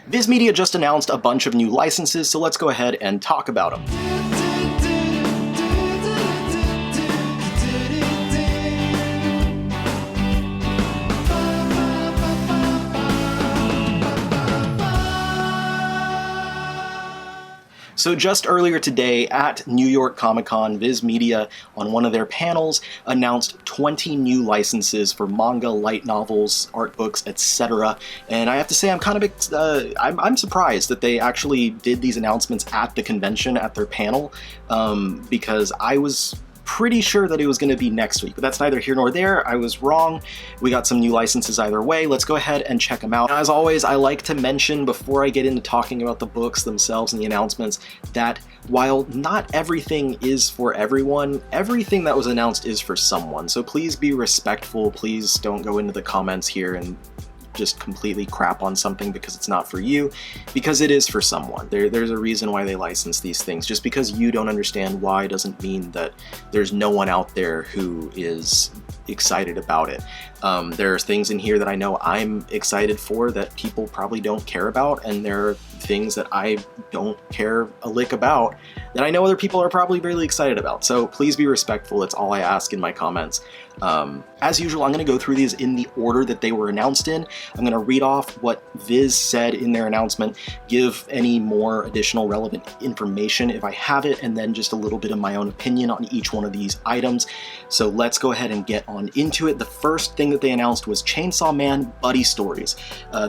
Viz Media just announced a bunch of new licenses, so let's go ahead and talk about them. So just earlier today at New York Comic Con, Viz Media, on one of their panels, announced 20 new licenses for manga, light novels, art books, etc. And I have to say, I'm kind of I'm surprised that they actually did these announcements at the convention, at their panel, because I was pretty sure that it was going to be next week, but that's neither here nor there. I was wrong. We got some new licenses either way. Let's go ahead and check them out. As always, I like to mention before I get into talking about the books themselves and the announcements that while not everything is for everyone, everything that was announced is for someone. So please be respectful. Please don't go into the comments here and just completely crap on something because it's not for you, because it is for someone. There's a reason why they license these things. Just because you don't understand why doesn't mean that there's no one out there who is excited about it. There's things in here that I know I'm excited for that people probably don't care about, and there are things that I don't care a lick about that I know other people are probably really excited about. So please be respectful. That's all I ask in my comments. As usual, I'm going to go through these in the order that they were announced in. I'm going to read off what Viz said in their announcement, give any more additional relevant information if I have it, and then just a little bit of my own opinion on each one of these items. So let's go ahead and get on into it. The first thing that they announced was Chainsaw Man Buddy Stories.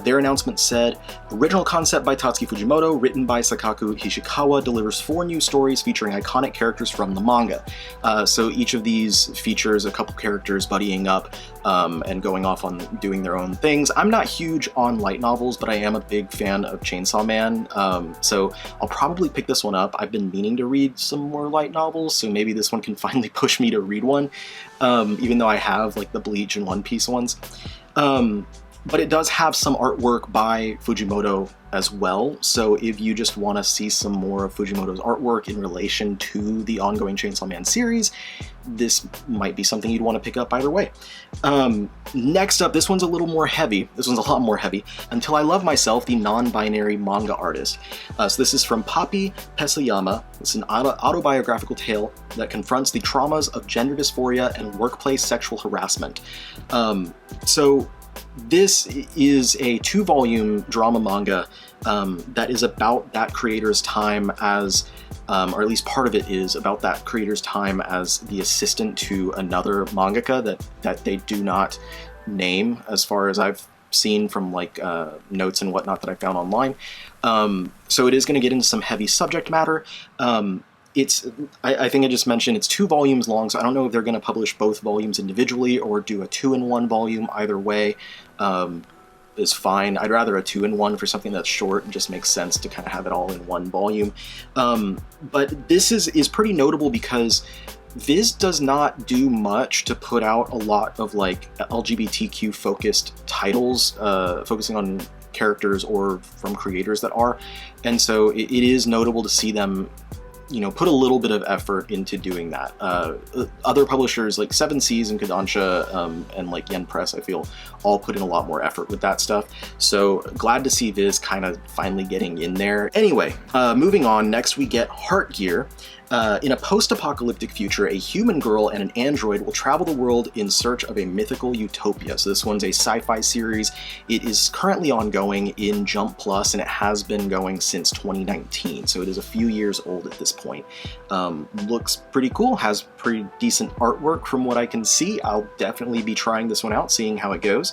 Their announcement said, original concept by Tatsuki Fujimoto, written by Sakaku Hishikawa, delivers 4 new stories featuring iconic characters from the manga. So each of these features a couple characters buddying up and going off on doing their own things. I'm not huge on light novels, but I am a big fan of Chainsaw Man, so I'll probably pick this one up. I've been meaning to read some more light novels, so maybe this one can finally push me to read one, even though I have like the Bleach and One Piece ones. But it does have some artwork by Fujimoto as well, so if you just want to see some more of Fujimoto's artwork in relation to the ongoing Chainsaw Man series, this might be something you'd want to pick up either way. Next up, this one's a little more heavy. This one's a lot more heavy. Until I Love Myself, the non-binary manga artist. So this is from Papi Pesayama. It's an autobiographical tale that confronts the traumas of gender dysphoria and workplace sexual harassment. So this is a 2-volume drama manga that is about that creator's time as, or at least part of it is about that creator's time as the assistant to another mangaka that they do not name, as far as I've seen from like notes and whatnot that I found online. So it is going to get into some heavy subject matter. I think I just mentioned it's 2 volumes long, so I don't know if they're going to publish both volumes individually or do a 2-in-1 volume. Either way is fine. I'd rather a 2-in-1 for something that's short and just makes sense to kind of have it all in one volume. But this is pretty notable because Viz does not do much to put out a lot of like LGBTQ focused titles, focusing on characters or from creators that are, and so it is notable to see them, you know, put a little bit of effort into doing that. Other publishers like 7 Seas and Kodansha and like Yen Press, I feel, all put in a lot more effort with that stuff. So glad to see Viz kind of finally getting in there. Anyway, moving on, next we get Heart Gear. In a post-apocalyptic future, a human girl and an android will travel the world in search of a mythical utopia. So this one's a sci-fi series. It is currently ongoing in Jump Plus, and it has been going since 2019. So it is a few years old at this point. Looks pretty cool, has pretty decent artwork from what I can see. I'll definitely be trying this one out, seeing how it goes.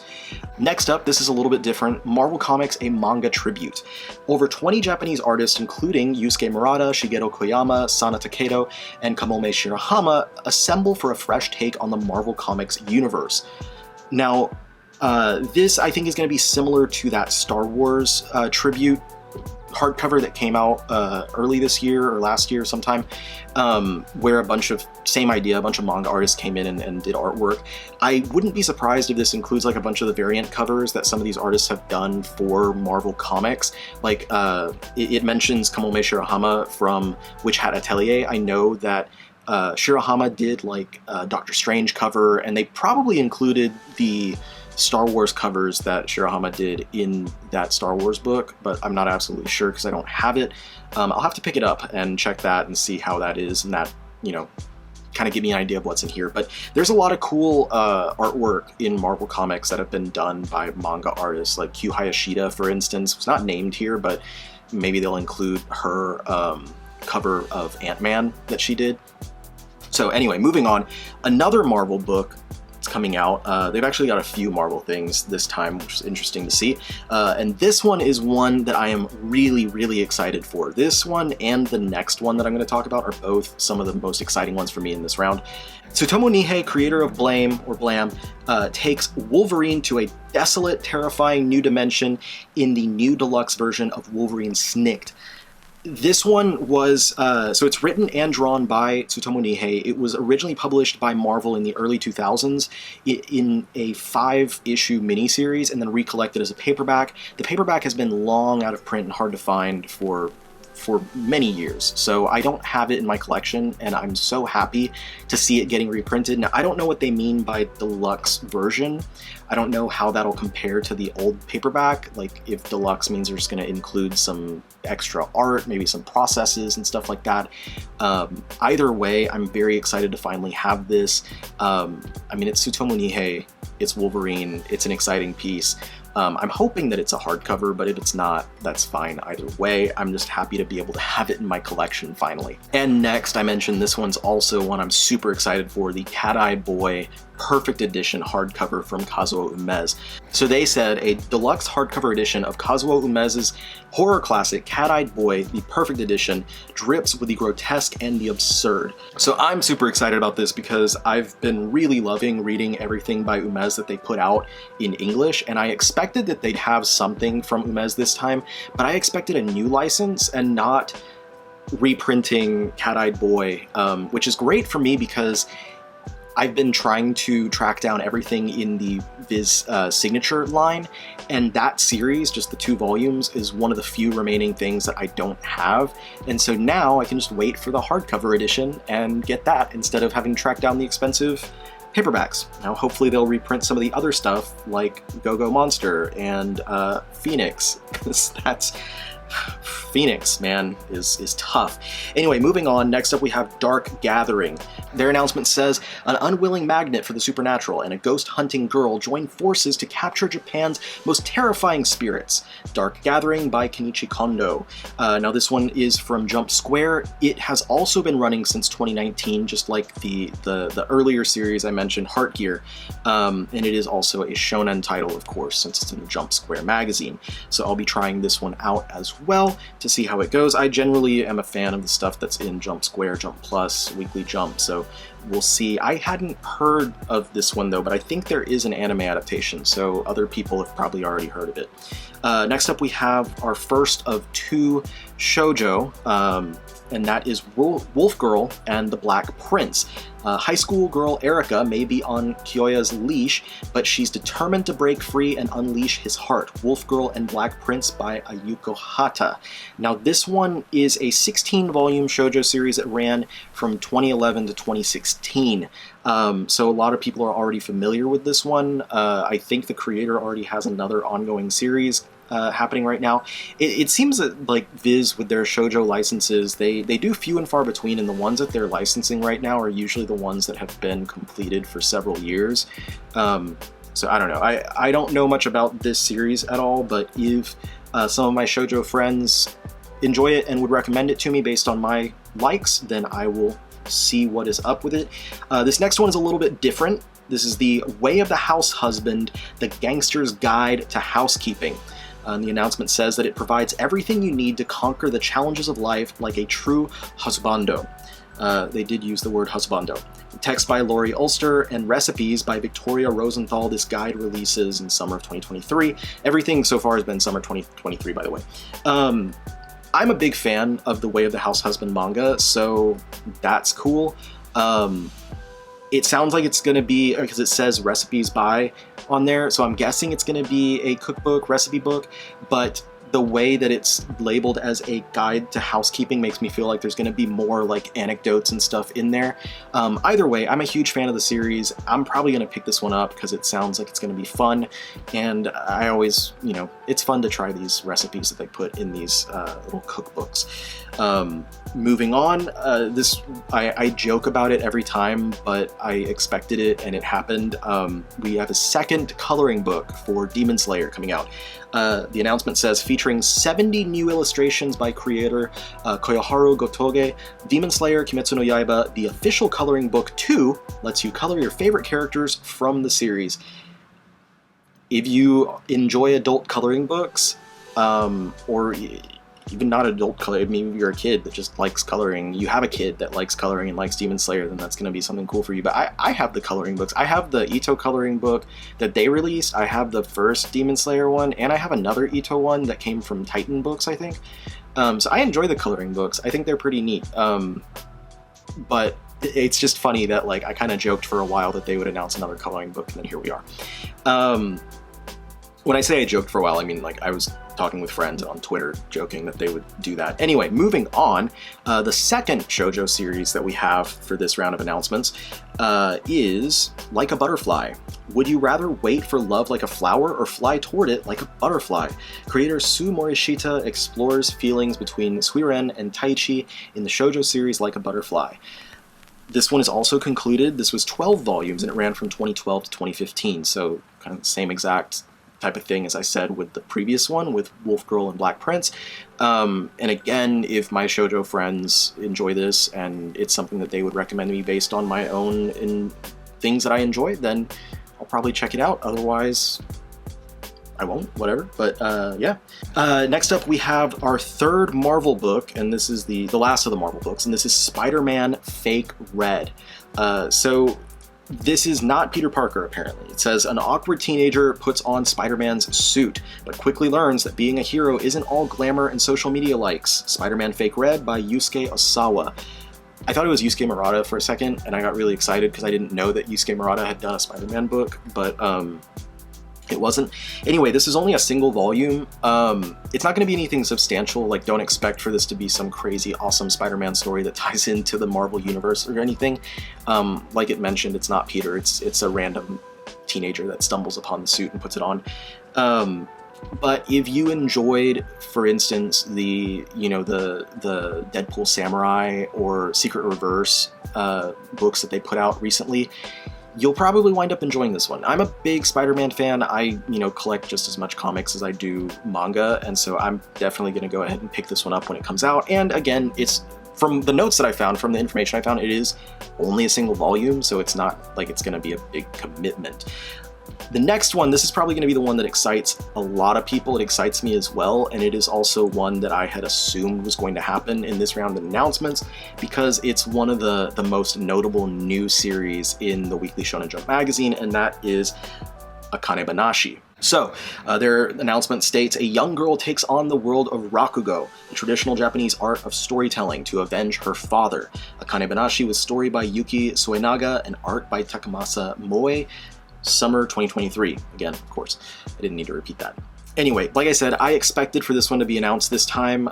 Next up, this is a little bit different. Marvel Comics, a manga tribute. Over 20 Japanese artists, including Yusuke Murata, Shigeru Koyama, Sana Takedo, and Kamome Shirahama, assemble for a fresh take on the Marvel Comics universe. Now, this I think is going to be similar to that Star Wars tribute hardcover that came out early this year or last year sometime, where a bunch of manga artists came in and did artwork. I wouldn't be surprised if this includes like a bunch of the variant covers that some of these artists have done for Marvel Comics. Like it mentions Kamome Shirahama from Witch Hat Atelier. I know that Shirahama did like Doctor Strange cover, and they probably included the Star Wars covers that Shirahama did in that Star Wars book, but I'm not absolutely sure because I don't have it. I'll have to pick it up and check that and see how that is, and that, you know, kind of give me an idea of what's in here. But there's a lot of cool artwork in Marvel Comics that have been done by manga artists, like Q Hayashida, for instance. It's not named here, but maybe they'll include her cover of Ant-Man that she did. So anyway, moving on, another Marvel book is coming out. They've actually got a few Marvel things this time, which is interesting to see. And this one is one that I am really, really excited for. This one and the next one that I'm going to talk about are both some of the most exciting ones for me in this round. Tsutomu Nihei, creator of Blame, or Blam, takes Wolverine to a desolate, terrifying new dimension in the new deluxe version of Wolverine Snikt. This one was, so it's written and drawn by Tsutomu Nihei. It was originally published by Marvel in the early 2000s in a 5-issue miniseries and then recollected as a paperback. The paperback has been long out of print and hard to find for many years, so I don't have it in my collection, and I'm so happy to see it getting reprinted. Now, I don't know what they mean by deluxe version. I don't know how that'll compare to the old paperback, like if deluxe means they're just going to include some extra art, maybe some processes and stuff like that. Either way, I'm very excited to finally have this. I mean, it's Tsutomu Nihei, it's Wolverine, it's an exciting piece. I'm hoping that it's a hardcover, but if it's not, that's fine either way. I'm just happy to be able to have it in my collection finally. And next, I mentioned this one's also one I'm super excited for, the Cat-Eye Boy Perfect Edition hardcover from Kazuo Umez. So they said a deluxe hardcover edition of Kazuo Umez's horror classic Cat-Eyed Boy, the Perfect Edition, drips with the grotesque and the absurd. So I'm super excited about this because I've been really loving reading everything by Umez that they put out in English, and I expected that they'd have something from Umez this time, but I expected a new license and not reprinting Cat-Eyed Boy, which is great for me because I've been trying to track down everything in the Viz signature line, and that series, just the 2 volumes, is one of the few remaining things that I don't have. And so now I can just wait for the hardcover edition and get that instead of having to track down the expensive paperbacks. Now hopefully they'll reprint some of the other stuff like Go-Go Monster and Phoenix, because that's... Phoenix, man, is tough. Anyway, moving on, next up we have Dark Gathering. Their announcement says, an unwilling magnet for the supernatural and a ghost-hunting girl join forces to capture Japan's most terrifying spirits. Dark Gathering by Kenichi Kondo. Now this one is from Jump Square. It has also been running since 2019, just like the earlier series I mentioned, Heartgear. And it is also a shonen title, of course, since it's in the Jump Square magazine. So I'll be trying this one out as well to see how it goes. I generally am a fan of the stuff that's in Jump Square, Jump Plus, Weekly Jump, so we'll see. I hadn't heard of this one though, but I think there is an anime adaptation, so other people have probably already heard of it. Next up we have our first of 2 shoujo, and that is Wolf Girl and the Black Prince. High school girl Erika may be on Kyoya's leash, but she's determined to break free and unleash his heart. Wolf Girl and Black Prince by Ayuko Hata. Now this one is a 16-volume shoujo series that ran from 2011 to 2016. So a lot of people are already familiar with this one. I think the creator already has another ongoing series happening right now. It seems that like Viz with their shoujo licenses, they do few and far between, and the ones that they're licensing right now are usually the ones that have been completed for several years. So I don't know. I don't know much about this series at all, but if some of my shoujo friends enjoy it and would recommend it to me based on my likes, then I will see what is up with it. This next one is a little bit different. This is The Way of the Househusband, the Gangster's Guide to Housekeeping. The announcement says that it provides everything you need to conquer the challenges of life like a true husbando. They did use the word husbando. Text by Laurie Ulster and recipes by Victoria Rosenthal. This guide releases in summer of 2023. Everything so far has been summer 2023, by the way. I'm a big fan of the Way of the Househusband manga, so that's cool. It sounds like it's going to be, because it says recipes by on there, so I'm guessing it's going to be a cookbook, recipe book, but the way that it's labeled as a guide to housekeeping makes me feel like there's going to be more like anecdotes and stuff in there. Either way, I'm a huge fan of the series. I'm probably going to pick this one up because it sounds like it's going to be fun, and I always, you know, it's fun to try these recipes that they put in these little cookbooks. Moving on, I joke about it every time, but I expected it and it happened. We have a second coloring book for Demon Slayer coming out. The announcement says, featuring 70 new illustrations by creator Koyoharu Gotoge, Demon Slayer Kimetsu no Yaiba, the official coloring book 2, lets you color your favorite characters from the series. If you enjoy adult coloring books, or even not adult coloring, I mean, you're a kid that just likes coloring, you have a kid that likes coloring and likes Demon Slayer, then that's going to be something cool for you. But I have the coloring books. I have the Ito coloring book that they released. I have the first Demon Slayer one, and I have another Ito one that came from Titan Books, I think. So I enjoy the coloring books. I think they're pretty neat. But it's just funny that, like, I kind of joked for a while that they would announce another coloring book, and then here we are. When I say I joked for a while, I mean, like, I was talking with friends on Twitter, joking that they would do that. Anyway, moving on, the second shoujo series that we have for this round of announcements is Like a Butterfly. Would you rather wait for love like a flower or fly toward it like a butterfly? Creator Su Morishita explores feelings between Suiren and Taichi in the shoujo series Like a Butterfly. This one is also concluded. This was 12 volumes, and it ran from 2012 to 2015, so kind of the same exact type of thing as I said with the previous one with Wolf Girl and Black Prince. And again, if my shoujo friends enjoy this and it's something that they would recommend to me based on my own things that I enjoy, then I'll probably check it out. Otherwise, I won't, whatever. But yeah. Next up, we have our third Marvel book, and this is the last of the Marvel books, and this is Spider-Man Fake Red. So this is not Peter Parker, apparently. It says, an awkward teenager puts on Spider-Man's suit, but quickly learns that being a hero isn't all glamour and social media likes. Spider-Man Fake Red by Yusuke Osawa. I thought it was Yusuke Murata for a second, and I got really excited because I didn't know that Yusuke Murata had done a Spider-Man book, but it wasn't. Anyway, this is only a single volume. It's not going to be anything substantial. Like, don't expect for this to be some crazy, awesome Spider-Man story that ties into the Marvel Universe or anything. Like it mentioned, it's not Peter. It's a random teenager that stumbles upon the suit and puts it on. But if you enjoyed, for instance, the Deadpool Samurai or Secret Reverse books that they put out recently, you'll probably wind up enjoying this one. I'm a big Spider-Man fan. I, collect just as much comics as I do manga, and so I'm definitely going to go ahead and pick this one up when it comes out. And again, it's from the notes that I found, from the information I found, it is only a single volume, so it's not like it's going to be a big commitment. The next one, this is probably going to be the one that excites a lot of people. It excites me as well, and it is also one that I had assumed was going to happen in this round of announcements because it's one of the most notable new series in the Weekly Shonen Jump magazine, and that is Akane-banashi. So, their announcement states, a young girl takes on the world of Rakugo, the traditional Japanese art of storytelling, to avenge her father. Akane-banashi was story by Yuki Suenaga and art by Takamasa Moe. Summer 2023. Again, of course, I didn't need to repeat that. Anyway, like I said, I expected for this one to be announced this time.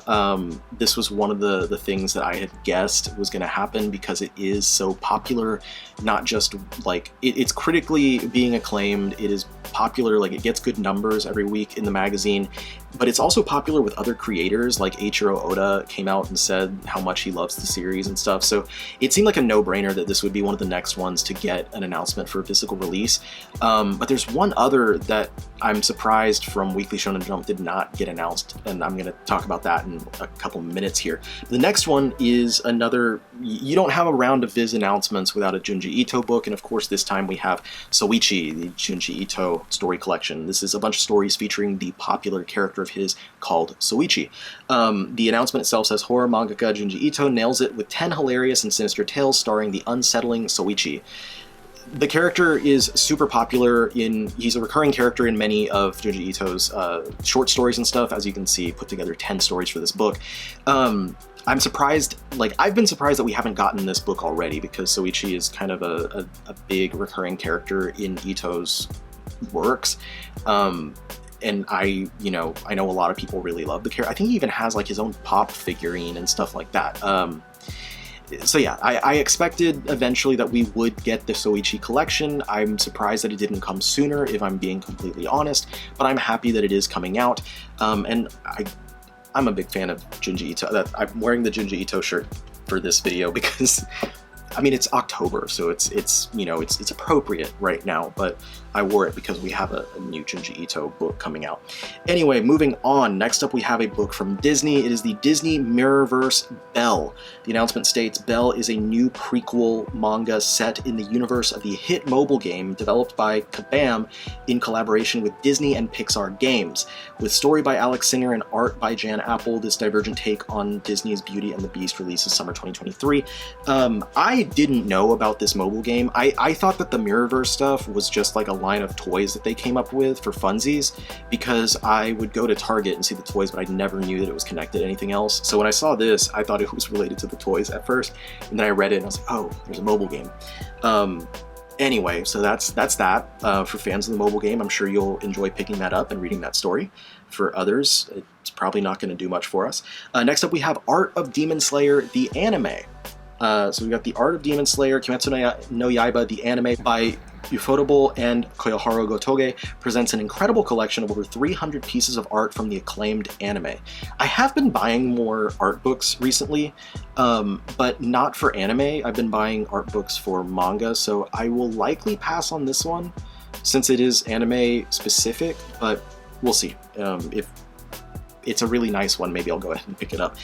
This was one of the things that I had guessed was going to happen because it is so popular. Not just like, it's critically being acclaimed, it is popular, like it gets good numbers every week in the magazine, but it's also popular with other creators, like Eiichiro Oda came out and said how much he loves the series and stuff, so it seemed like a no-brainer that this would be one of the next ones to get an announcement for a physical release. But there's one other that I'm surprised from Weekly Shonen Jump did not get announced, and I'm going to talk about that in a couple minutes here. The next one is another, you don't have a round of Viz announcements without a Junji Ito book, and of course this time we have Soichi, the Junji Ito story collection. This is a bunch of stories featuring the popular character of his called Soichi. The announcement itself says, horror mangaka Junji Ito nails it with 10 hilarious and sinister tales starring the unsettling Soichi. The character is super popular he's a recurring character in many of Junji Ito's short stories and stuff. As you can see, put together 10 stories for this book. I'm surprised, I've been surprised that we haven't gotten this book already because Soichi is kind of a big recurring character in Ito's works. and I know a lot of people really love the character. I think he even has like his own pop figurine and stuff like that. So yeah, I expected eventually that we would get the Soichi collection. I'm surprised that it didn't come sooner, if I'm being completely honest, but I'm happy that it is coming out. And I'm a big fan of Junji Ito. I'm wearing the Junji Ito shirt for this video because, I mean, it's October, so it's appropriate right now, but I wore it because we have a new Junji Ito book coming out. Anyway, moving on. Next up, we have a book from Disney. It is the Disney Mirrorverse Belle. The announcement states, Belle is a new prequel manga set in the universe of the hit mobile game developed by Kabam in collaboration with Disney and Pixar Games. With story by Alex Singer and art by Jan Apple, this divergent take on Disney's Beauty and the Beast releases summer 2023. I didn't know about this mobile game. I thought that the Mirrorverse stuff was just like a line of toys that they came up with for funsies, because I would go to Target and see the toys, but I never knew that it was connected to anything else. So when I saw this, I thought it was related to the toys at first, and then I read it and I was like, oh, there's a mobile game. Anyway, so that's that. For fans of the mobile game, I'm sure you'll enjoy picking that up and reading that story. For others, it's probably not going to do much for us. Next up, we have Art of Demon Slayer, the anime. So we got the Art of Demon Slayer, Kimetsu no Yaiba, the anime by Ufotable and Koyoharu Gotoge, presents an incredible collection of over 300 pieces of art from the acclaimed anime. I have been buying more art books recently, but not for anime. I've been buying art books for manga, so I will likely pass on this one since it is anime specific, but we'll see. If it's a really nice one, maybe I'll go ahead and pick it up.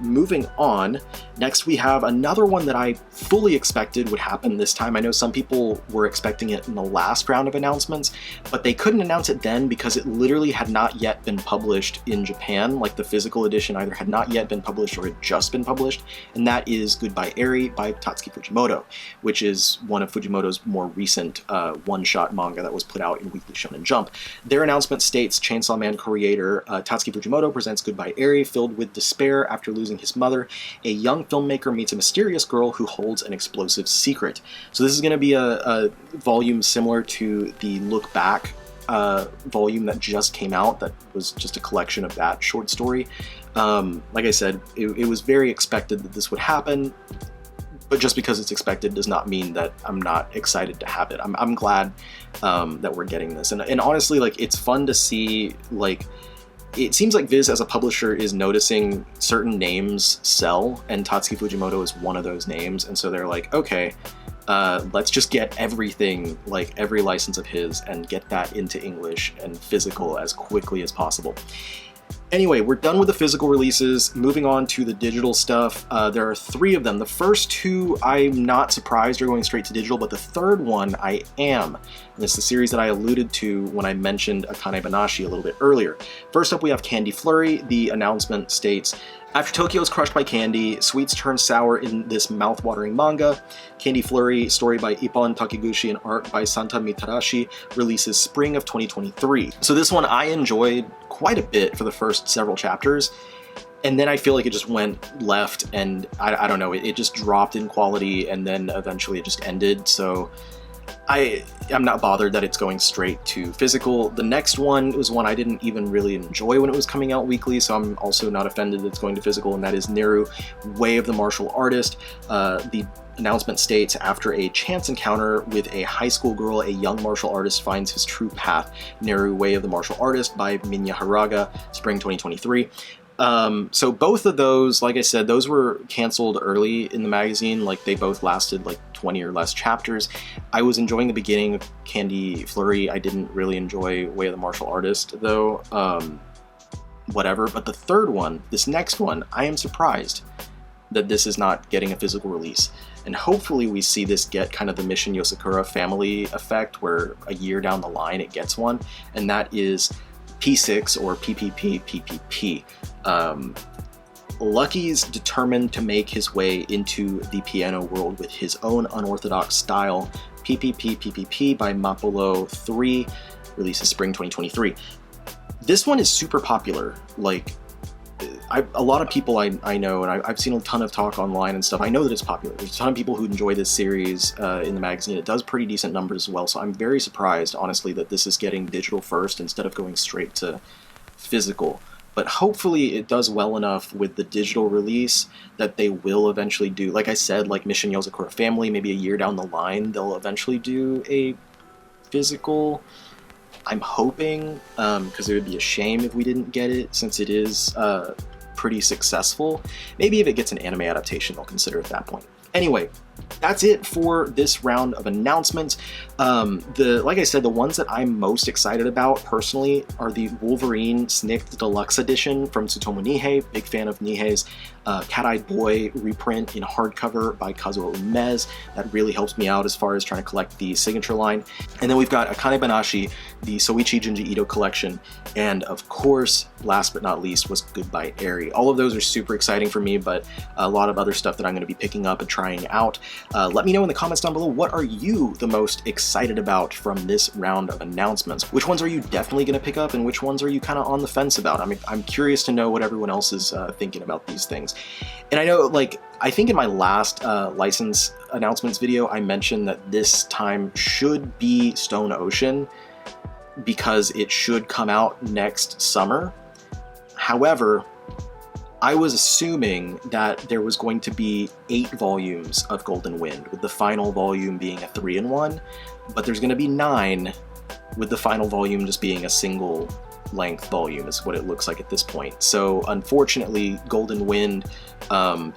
Moving on, next we have another one that I fully expected would happen this time. I know some people were expecting it in the last round of announcements, but they couldn't announce it then because it literally had not yet been published in Japan. Like, the physical edition either had not yet been published or had just been published, and that is Goodbye Eri by Tatsuki Fujimoto, which is one of Fujimoto's more recent one-shot manga that was put out in Weekly Shonen Jump. Their announcement states, Chainsaw Man creator Tatsuki Fujimoto presents Goodbye Eri. Filled with despair after losing his mother, a young filmmaker meets a mysterious girl who holds an explosive secret. So this is going to be a volume similar to the Look Back volume that just came out, that was just a collection of that short story. Like I said, it was very expected that this would happen, but just because it's expected does not mean that I'm not excited to have it. I'm glad that we're getting this, and honestly, like, it's fun to see, like, it seems like Viz as a publisher is noticing certain names sell, and Tatsuki Fujimoto is one of those names, and so they're like, okay, let's just get everything, like every license of his, and get that into English and physical as quickly as possible. Anyway, we're done with the physical releases. Moving on to the digital stuff. There are 3 of them. The first 2, I'm not surprised are going straight to digital, but the third one I am. And it's the series that I alluded to when I mentioned Akane-banashi a little bit earlier. First up, we have Candy Flurry. The announcement states, after Tokyo is crushed by candy, sweets turn sour in this mouth-watering manga. Candy Flurry, story by Ippon Takiguchi and art by Santa Mitarashi, releases spring of 2023. So this one I enjoyed quite a bit for the first several chapters, and then I feel like it just went left, and I don't know, it just dropped in quality, and then eventually it just ended. So I'm not bothered that it's going straight to physical. The next one was one I didn't even really enjoy when it was coming out weekly, so I'm also not offended that it's going to physical, and that is Neru, Way of the Martial Artist. The announcement states, after a chance encounter with a high school girl, a young martial artist finds his true path. Neru, Way of the Martial Artist by Minya Haraga, spring 2023. So both of those, like I said, those were canceled early in the magazine. Like, they both lasted like 20 or less chapters. I was enjoying the beginning of Candy Flurry. I didn't really enjoy Way of the Martial Artist though. Whatever. But the third one, this next one, I am surprised that this is not getting a physical release. And hopefully we see this get kind of the Mission Yosakura family effect, where a year down the line it gets one, and that is P6 or PPP. Lucky's determined to make his way into the piano world with his own unorthodox style. PPP by Mapolo 3, releases spring 2023. This one is super popular. Like, a lot of people I know, and I've seen a ton of talk online and stuff. I know that it's popular. There's a ton of people who enjoy this series in the magazine. It does pretty decent numbers as well, so I'm very surprised, honestly, that this is getting digital first instead of going straight to physical. But hopefully it does well enough with the digital release that they will eventually do, like I said, like Mission Yozakura Family, maybe a year down the line, they'll eventually do a physical. I'm hoping, because it would be a shame if we didn't get it, since it is pretty successful. Maybe if it gets an anime adaptation, they'll consider it at that point. Anyway, that's it for this round of announcements. Like I said, the ones that I'm most excited about personally are the Wolverine Snikt Deluxe Edition from Tsutomu Nihei. Big fan of Nihei's Cat-Eyed Boy reprint in hardcover by Kazuo Umez. That really helps me out as far as trying to collect the signature line. And then we've got Akane-banashi, the Soichi Junji Ito collection, and of course, last but not least, was Goodbye Eri. All of those are super exciting for me, but a lot of other stuff that I'm going to be picking up and trying out. Let me know in the comments down below, what are you the most excited about from this round of announcements? Which ones are you definitely going to pick up, and which ones are you kind of on the fence about? I'm curious to know what everyone else is thinking about these things. And I know, like, I think in my last license announcements video, I mentioned that this time should be Stone Ocean because it should come out next summer. However, I was assuming that there was going to be 8 volumes of Golden Wind, with the final volume being a 3-in-1, but there's going to be 9, with the final volume just being a single length volume is what it looks like at this point. So unfortunately, Golden Wind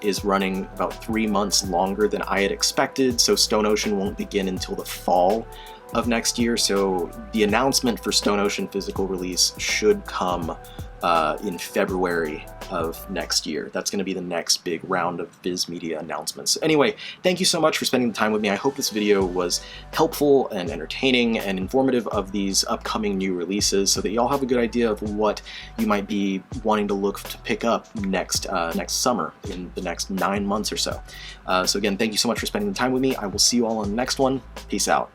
is running about 3 months longer than I had expected, so Stone Ocean won't begin until the fall of next year. So the announcement for Stone Ocean physical release should come in February of next year. That's going to be the next big round of Viz Media announcements. Anyway, thank you so much for spending the time with me. I hope this video was helpful and entertaining and informative of these upcoming new releases, so that y'all have a good idea of what you might be wanting to look to pick up next summer, in the next 9 months or so. So again, thank you so much for spending the time with me. I will see you all on the next one. Peace out.